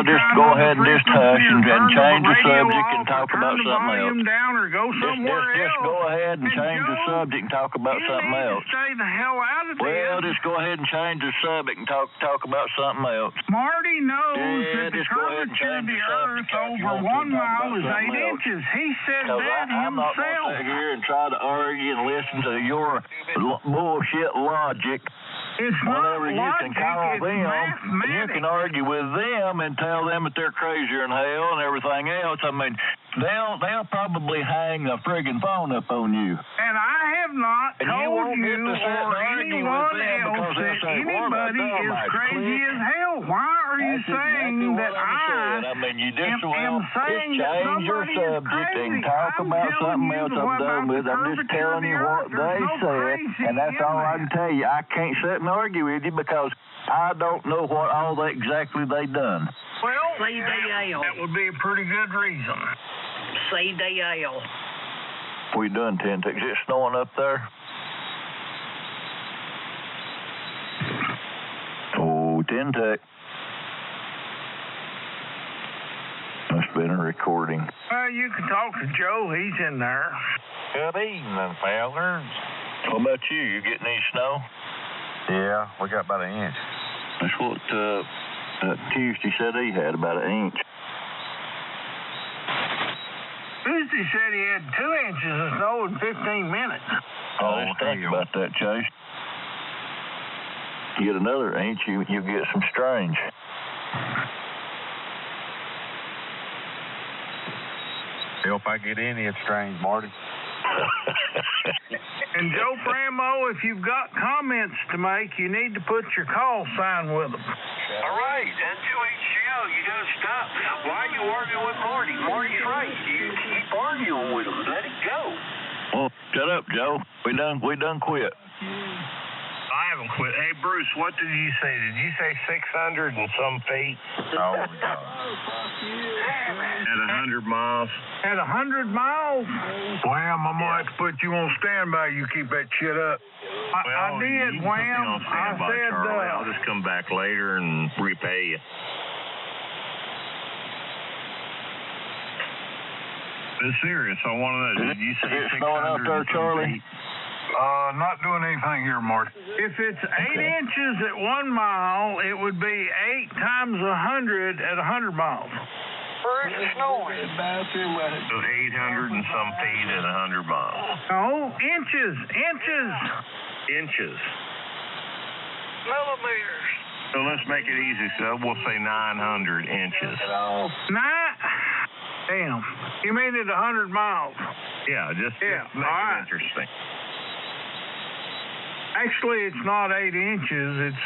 just go ahead and just hush and change the subject and talk about something else. Down or go somewhere else. Just go ahead and change the subject and talk about something else. Stay the hell out of this. Well, just go ahead and change the subject and talk about something else. Marty knows that the curvature of the Earth over 1 mile is 8 inches. He said that I'm not going to sit here and try to argue and listen to your bullshit logic. It's not whenever you logic, can call it's them, mathematics. you can argue with them and tell them that they're crazier than hell and everything else. I mean, they'll probably hang the friggin' phone up on you. And I have not told you or anyone else that anybody is crazy as hell. Why are you saying that I mean, you am saying that change your somebody is subject and crazy? talk about something else I'm done with. I'm just telling you what they said, and that's all I can tell you. I can't sit and argue with you because I don't know what all exactly they done. Well, CDL. that would be a pretty good reason. CDL. What are you doing, Tentix? Is it snowing up there? Oh, Tentix. Must have been a recording. You can talk to Joe. He's in there. Good evening, fellas. What about you? You getting any snow? Yeah, we got about 1 inch. That's what Tuesday said he had, about 1 inch. Tuesday said he had 2 inches of snow in 15 minutes. Oh, let's think about that, Chase. You get another inch, you get some strange. If I get any, it's strange, Marty. And Joe Bramo, if you've got comments to make, you need to put your call sign with them. All right, that's 2-8 show. You got to stop. Why are you arguing with Marty? Marty's right. You keep arguing with him. Let it go. Well, shut up, Joe. We done quit. I haven't quit. Hey, Bruce, what did you say? Did you say 600 and some feet? Oh, God. At 100 miles? At 100 miles? Wham, I'm going to have to put you on standby. You keep that shit up. I did, Wham. I said, Charlie. I'll just come back later and repay you. It's serious. I want to know. Did you say 600 out there, Charlie? Not doing anything here, Marty. if it's 8 inches at 1 mile, it would be 8 times 100 at 100 miles. Where is it snowing? So 800 and some feet at 100 miles. No, inches. Inches. Millimeters. So let's make it easy. So we'll say 900 inches. Damn. You mean at 100 miles? Yeah, just make all it right. interesting. Actually, it's not 8 inches. It's...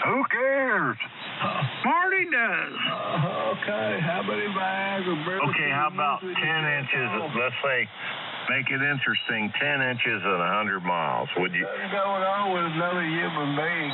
Who cares? Marty does. Okay, how many bags of barrels? Okay, how about 10 inches? Let's say, make it interesting, 10 inches at 100 miles. Would you? What's going on with another human being?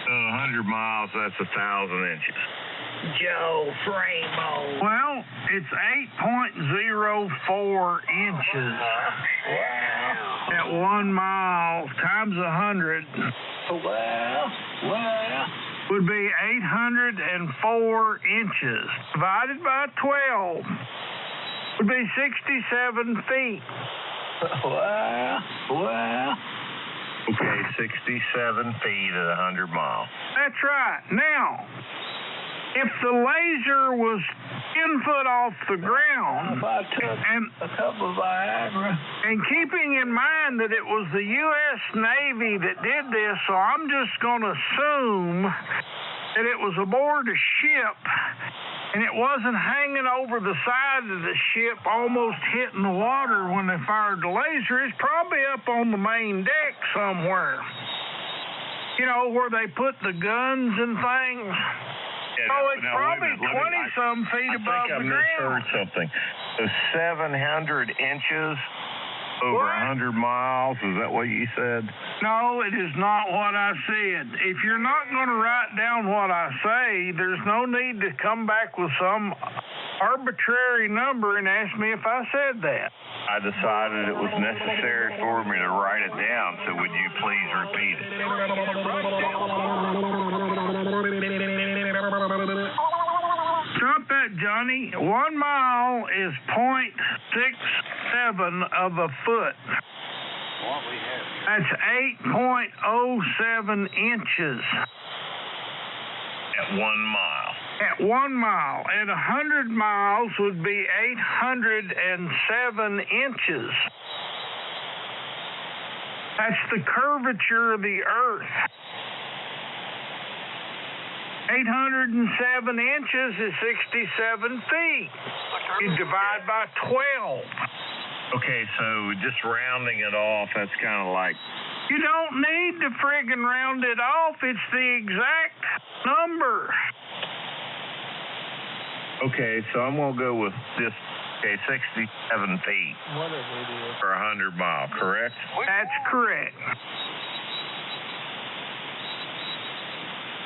So 100 miles, that's 1,000 inches. Joe Framo. Well, it's 8.04 inches. Wow. At 1 mile times 100 would be 804 inches. Divided by 12 would be 67 feet. Wow. Okay, 67 feet at 100 miles. That's right. Now, if the laser was 10 foot off the ground, If I took a couple of Viagra. and keeping in mind that it was the U.S. Navy that did this, so I'm just going to assume that it was aboard a ship and it wasn't hanging over the side of the ship, almost hitting the water when they fired the laser. It's probably up on the main deck somewhere. You know, where they put the guns and things. Yeah, So it's now, probably wait a minute. 20-some feet above the I think I ground. misheard something. So 700 inches over What? 100 miles. Is that what you said? No, it is not what I said. If you're not going to write down what I say, there's no need to come back with some arbitrary number and ask me if I said that. I decided it was necessary for me to write it down, so would you please repeat it? Stop that, Johnny. 1 mile is 0.67 of a foot. That's 8.07 inches. At 1 mile. At 1 mile. At 100 miles would be 807 inches. That's the curvature of the Earth. 807 inches is 67 feet. You divide by 12. Okay, so just rounding it off, that's kind of like... You don't need to friggin' round it off. It's the exact number. Okay, so I'm going to go with this, 67 feet for 100 miles, correct? That's correct.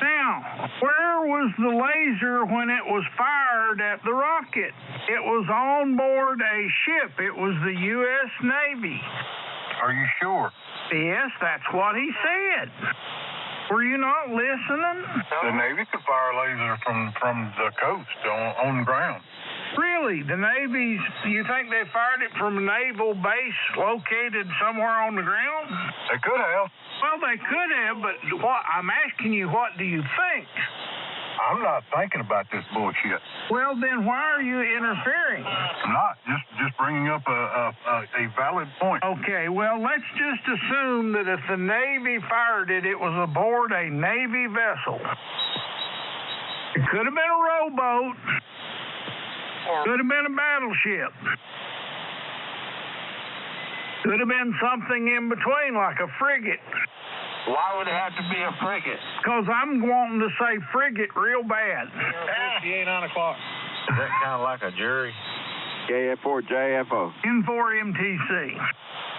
Now, where was the laser when it was fired at the rocket? It was on board a ship. It was the U.S. Navy. Are you sure? Yes, that's what he said. Were you not listening? The Navy could fire lasers from the coast on the ground. Really? The Navy's, you think they fired it from a naval base located somewhere on the ground? They could have. Well, they could have, but what I'm asking you, what do you think? I'm not thinking about this bullshit. Well, then why are you interfering? I'm not. Just bringing up a valid point. Okay, well, let's just assume that if the Navy fired it, it was aboard a Navy vessel. It could have been a rowboat. Could have been a battleship. Could have been something in between, like a frigate. Why would it have to be a frigate? Because I'm wanting to say frigate real bad. 9 o'clock. Is that kind of like a jury? JF4, JFO. N4MTC.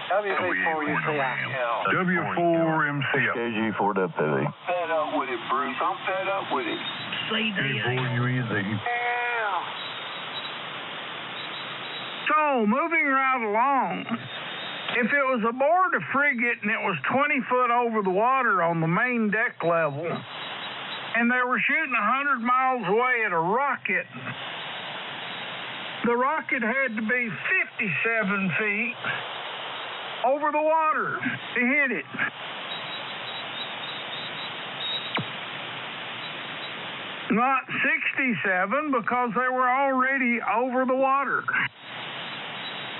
W4UCI. W4MCL. KG4WPV. Fed up with it, Bruce. I'm fed up with it. CDA. So, moving right along, if it was aboard a frigate and it was 20 foot over the water on the main deck level, and they were shooting 100 miles away at a rocket, the rocket had to be 57 feet over the water to hit it. Not 67, because they were already over the water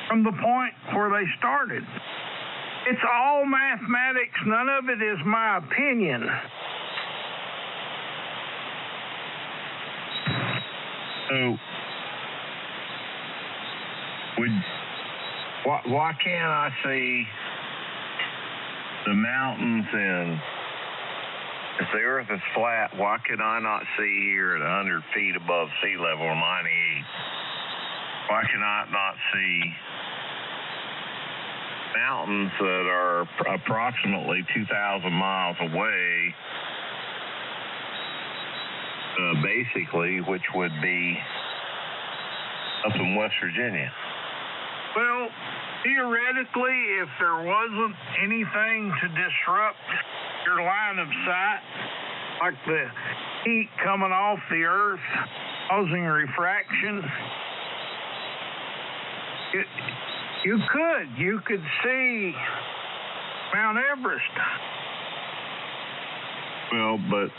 from the point where they started. It's all mathematics. None of it is my opinion. So, why can't I see the mountains and if the Earth is flat, why can I not see here at 100 feet above sea level or 98? Why can I not see mountains that are approximately 2,000 miles away, basically, which would be up in West Virginia? Well, theoretically, if there wasn't anything to disrupt your line of sight, like the heat coming off the Earth causing refraction, you could see Mount Everest. Well, but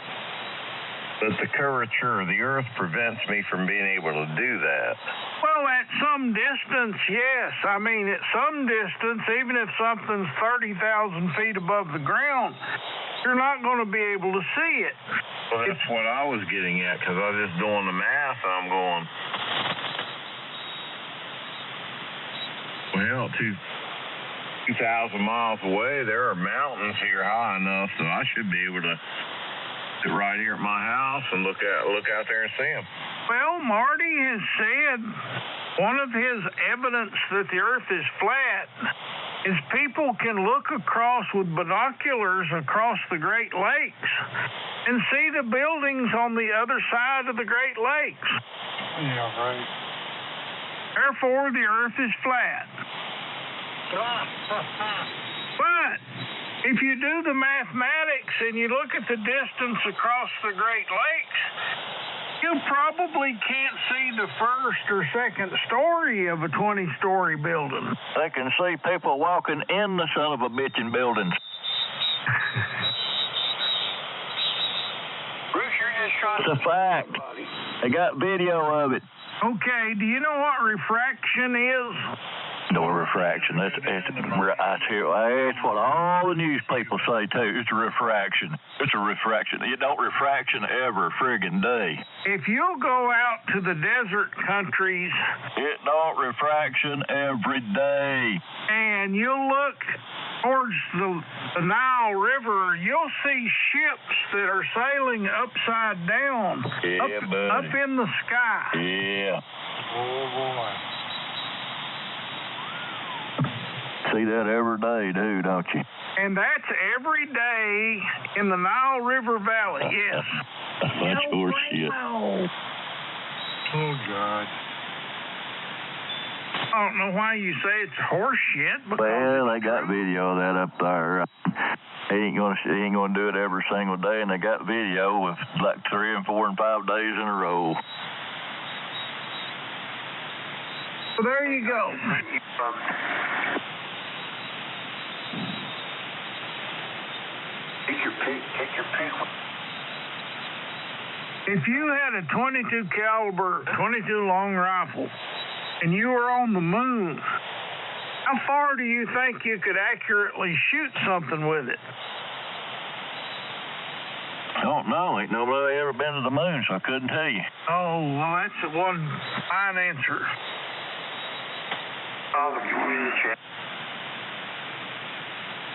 the curvature of the Earth prevents me from being able to do that. Well, at some distance, yes. I mean, at some distance, even if something's 30,000 feet above the ground, you're not going to be able to see it. Well, that's what I was getting at, because I was just doing the math, and I'm going, well, 2,000 miles away, there are mountains here high enough, so I should be able to sit right here at my house and look out there and see them. Well, Marty has said One of his evidence that the Earth is flat is people can look across with binoculars across the Great Lakes and see the buildings on the other side of the Great Lakes. Yeah, right. Therefore, the Earth is flat. But if you do the mathematics and you look at the distance across the Great Lakes, you probably can't see the first or second story of a 20-story building. They can see people walking in the son of a bitchin' buildings. Bruce, you're just trying It's a fact. They got video of it. Okay, do you know what refraction is? No refraction. That's what all the news people say too. It's a refraction. It's a refraction. It don't refraction every friggin' day. If you go out to the desert countries, It don't refraction every day. and you look towards the Nile River, you'll see ships that are sailing upside down, Yeah, buddy. up in the sky. Yeah. Oh, boy. See that every day, too, don't you? And that's every day in the Nile River Valley, yes. That's horse shit. Oh, God. I don't know why you say it's horse shit. Well, they got video of that up there. He ain't gonna do it every single day, and they got video of like 3 and 4 and 5 days in a row. So there you go. Take your pick. If you had a 22 caliber, 22 long rifle, and you were on the moon, how far do you think you could accurately shoot something with it? I don't know. Ain't nobody ever been to the moon, so I couldn't tell you. Oh, well, that's the one fine answer.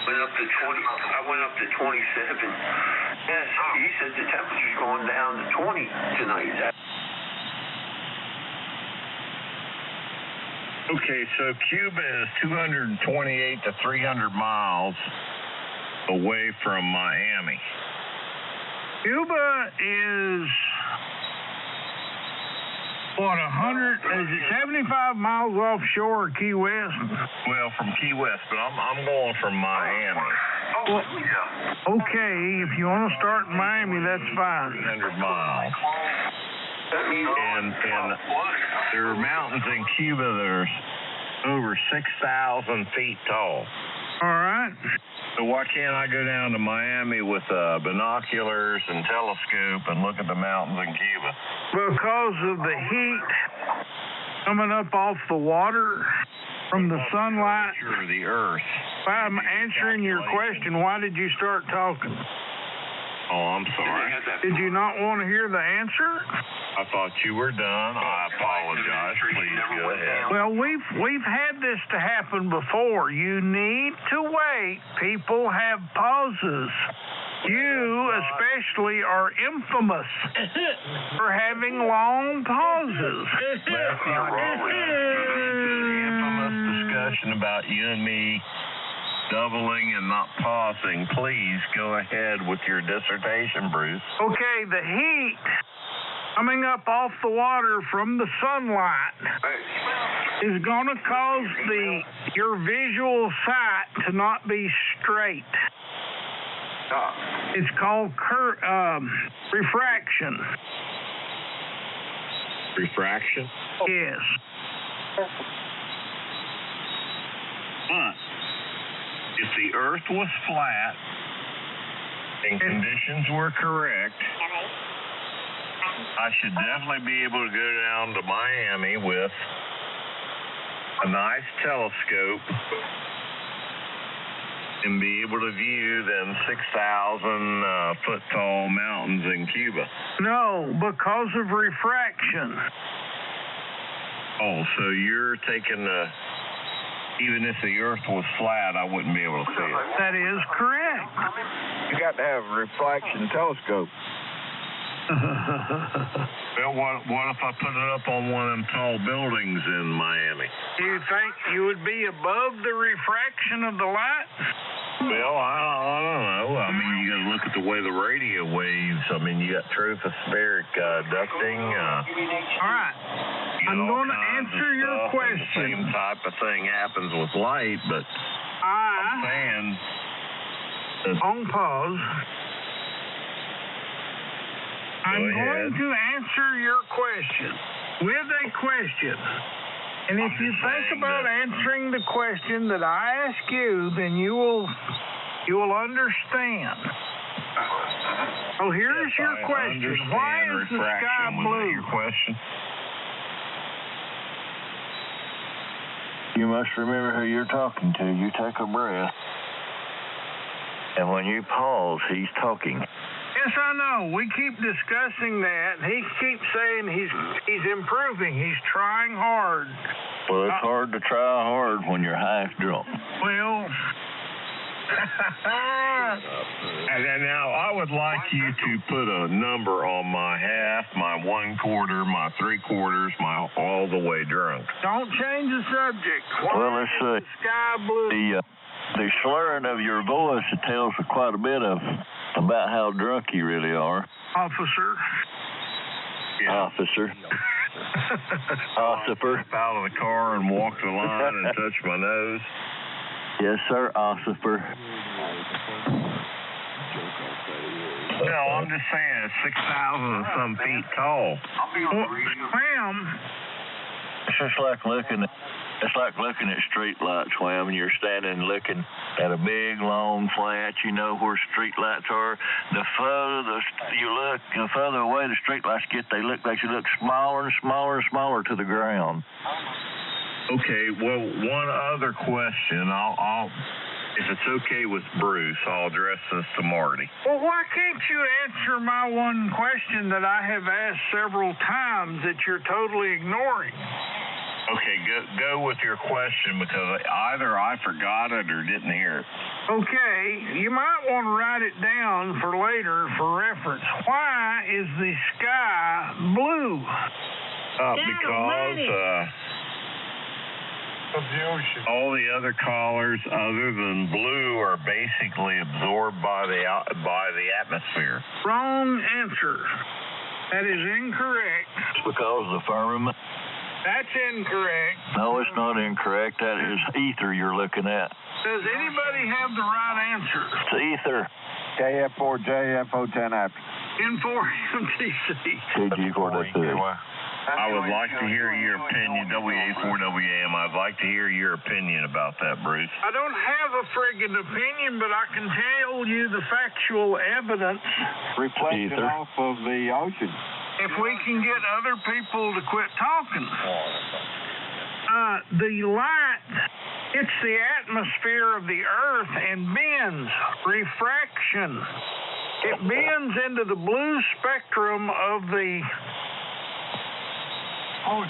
Went up to 20. I went up to 27. Yes, he said the temperature's going down to 20 tonight. Okay, so Cuba is 228 to 300 miles away from Miami. Cuba is, what, 75 miles offshore Key West? Well, from Key West, but I'm going from Miami. Okay, if you want to start in Miami, that's fine. 300 miles. And there are mountains in Cuba that are over 6,000 feet tall. All right. So why can't I go down to Miami with binoculars and telescope and look at the mountains in Cuba? Because of the heat coming up off the water from the sunlight. Sure, the Earth. I'm answering your question. Why did you start talking? Oh, I'm sorry. Did you not want to hear the answer? I thought you were done. I apologize. Please go ahead. Well, we've had this to happen before. You need to wait. People have pauses. You especially are infamous for having long pauses. The infamous discussion about you and me doubling and not pausing. Please go ahead with your dissertation, Bruce. Okay, the heat coming up off the water from the sunlight is going to cause your visual sight to not be straight. It's called refraction. Refraction? Yes. But if the Earth was flat and conditions were correct, I should definitely be able to go down to Miami with a nice telescope and be able to view them 6,000 foot tall mountains in Cuba. No, because of refraction. Oh, so you're taking even if the Earth was flat, I wouldn't be able to see it. That is correct. You got to have a reflection telescope. Well, what if I put it up on one of them tall buildings in Miami? Do you think you would be above the refraction of the light? Well, I don't know. I mean, you got to look at the way the radio waves. I mean, you got tropospheric ducting. All right. I'm going to answer your question. The same type of thing happens with light, but I'm saying... On pause. I'm going to answer your question with a question. And if you think about answering the question that I ask you, then you will understand. So here's your question. Why is the sky blue? Your question? You must remember who you're talking to. You take a breath. And when you pause, he's talking. Yes, I know. We keep discussing that. He keeps saying he's improving. He's trying hard. Well, it's hard to try hard when you're half drunk. Well... And now I would like you to put a number on my half, my 1/4, my 3/4, my all the way drunk. Don't change the subject. Well, let's see. The sky blue. The slurring of your voice tells quite a bit about how drunk you really are. Officer. Yeah. Officer. Ossifer. Step out of the car and walk the line and touch my nose. Yes, sir, Ossifer. No, I'm just saying it's 6,000 and some feet tall. Ma'am. It's just like looking at street lights, Wham, and you're standing looking at a big, long flat. You know where street lights are. The further away the street lights get, they should look smaller and smaller and smaller to the ground. Okay, well, one other question. I'll if it's okay with Bruce, I'll address this to Marty. Well, why can't you answer my one question that I have asked several times that you're totally ignoring? Okay, go with your question because either I forgot it or didn't hear it. Okay, you might want to write it down for later for reference. Why is the sky blue? Because of the ocean. All the other colors other than blue are basically absorbed by the atmosphere. Wrong answer. That is incorrect. It's because of the firmament. That's incorrect. No, it's not incorrect. That is ether you're looking at. Does anybody have the right answer? It's ether. KF4, JFO 10 after. N4MTC. KG4. I would like to hear your opinion, WA4WAM. I'd like to hear your opinion about that, Bruce. I don't have a friggin' opinion, but I can tell you the factual evidence. Reflection off of the ocean. If we can get other people to quit talking. The light hits the atmosphere of the Earth and bends. Refraction. It bends into the blue spectrum of the of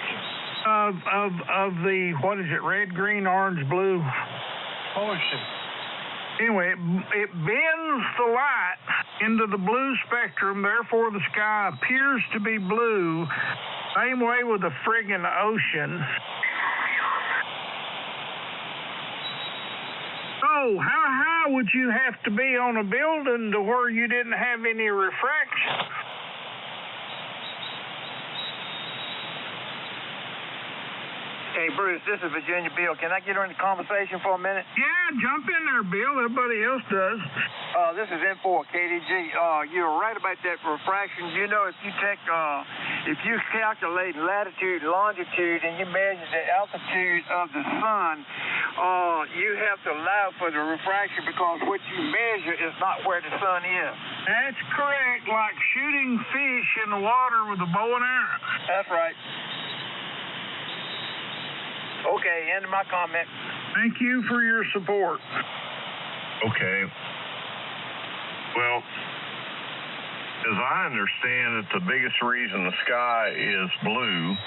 the, what is it, red, green, orange, blue? Ocean. Anyway, it bends the light into the blue spectrum, therefore the sky appears to be blue. Same way with the friggin' ocean. So, how high would you have to be on a building to where you didn't have any refraction? Hey, Bruce, this is Virginia Bill. Can I get her in the conversation for a minute? Yeah, jump in there, Bill. Everybody else does. This is N4 KDG. You're right about that refraction. You know, if you calculate latitude, longitude, and you measure the altitude of the sun, you have to allow for the refraction because what you measure is not where the sun is. That's correct, like shooting fish in the water with a bow and arrow. That's right. Okay, end of my comment. Thank you for your support. Okay. Well, as I understand it, the biggest reason the sky is blue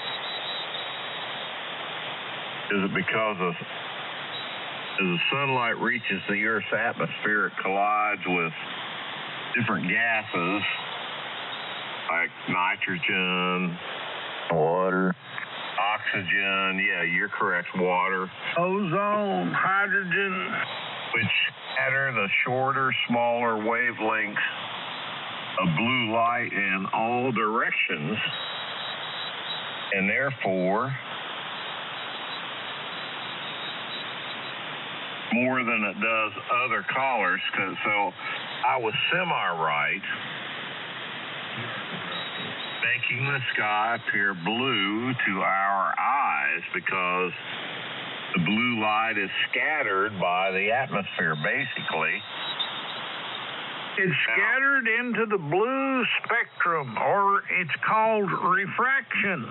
is because as the sunlight reaches the Earth's atmosphere, it collides with different gases like nitrogen, water, oxygen. Yeah, you're correct. Water. Ozone, hydrogen. Which scatter the shorter, smaller wavelengths of blue light in all directions, and therefore more than it does other colors. So I was semi-right, making the sky appear blue to our eyes because the blue light is scattered by the atmosphere, basically. It's scattered into the blue spectrum, or it's called refraction.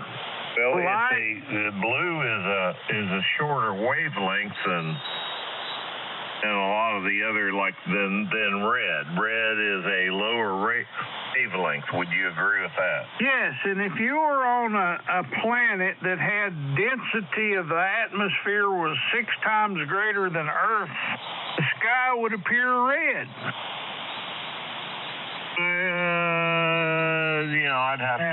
Well, the blue is a shorter wavelength than a lot of the other, than red. Red is a lower wavelength. Would you agree with that? Yes, and if you were on a planet that had density of the atmosphere was 6 times greater than Earth, the sky would appear red. I'd have to.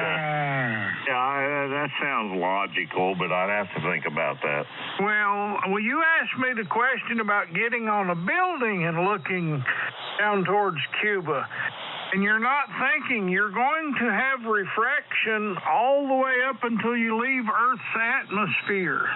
Yeah, that sounds logical, but I'd have to think about that. Well, you asked me the question about getting on a building and looking down towards Cuba, and you're not thinking you're going to have refraction all the way up until you leave Earth's atmosphere.